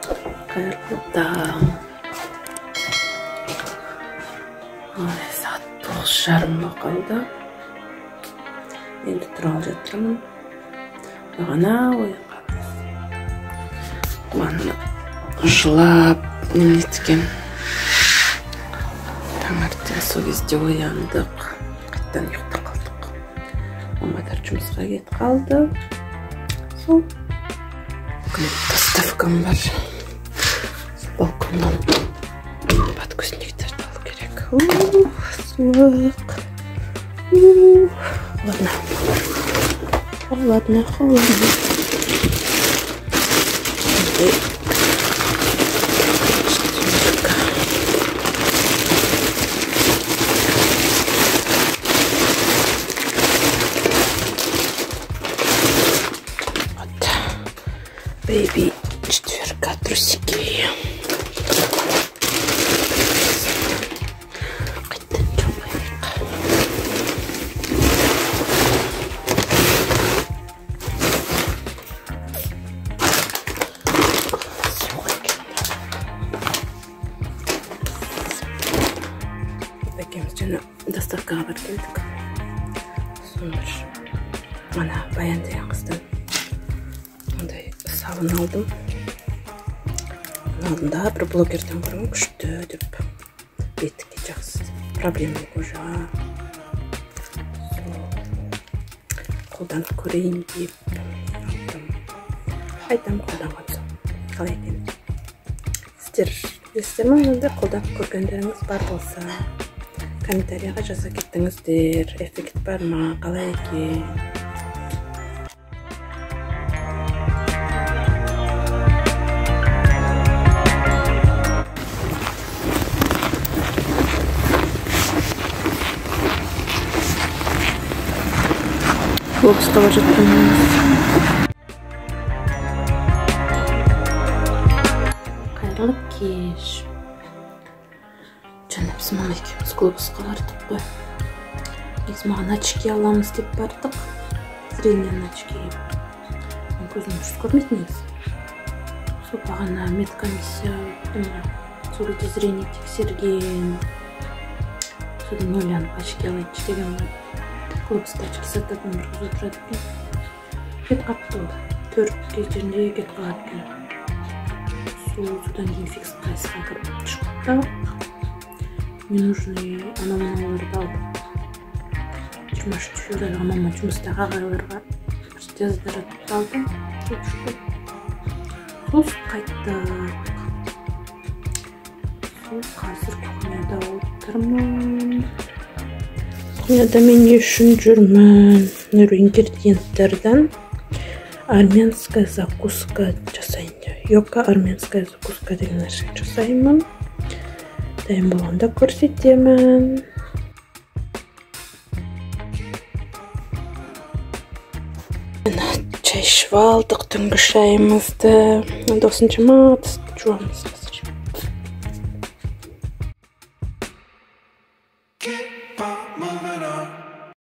Қайырлы таң. Сағат 9:30 қалды. Енді тұрғалы жатырмын. Бағана оянғанбыз. Мана жылап неткен. Таңертең сол кезде ояндық. Қайттан ұйықта қалдық. Мамадар жұмысқа кетіп қалды. Сол доставкам бар. Балконнан подкусниктер алу керек. Суық. Холодно. Baby 4 трусики. Қайттан жамайық. Екеуміз жаңа доставкаға барып келдік. Сонда мана Баян деген қыздан сабын алдым. Алдында бір блогерден көрген күшті деп, бетікке жақсы, проблема кожа. Қолданып көрейін деп алдым. Айтам қолданған соң. Қалай екен? Сіздер мұнда қолданып көргендеріңіз бар болса, комментарияға жаза кеттіңіздер. Эффект бар ма? Қалай екен? Боксқа бар жатқанымыз. Қайырлы кеш. Жаңа біз мама екеуміз глобусқа бардық қой. Біз маған очки аламыз деп бардық. Зрениені очки. Мен көзім дұрыс көрмейтін негізі. Сол бағана медкомиссия сол кезде зрение тексерген. Содан ойланып очки алайыншы деген ғой. Глобуста очки сататын бір қыз отырады екен. Кет қапты ол. 4 жерінде кет қалады екен. Содан кейін фикс прайсқа кіріп шықты. Мне нужны аналарды алдым. 23 февральға мама жұмыстағы ағайларға жаздырып алдым. Сол қайттық. Сол қазір кухняда отырмын. Кухняда мен не үшін жүрмін? Ингредиенттерден армянская закуска жасайын. Йока армянская закуска деген нәрсе жасаймын. Дайын болғанда көрсетемін. Чай ішіп алдық, түнгі шайымызды. Осыншама жуамыз.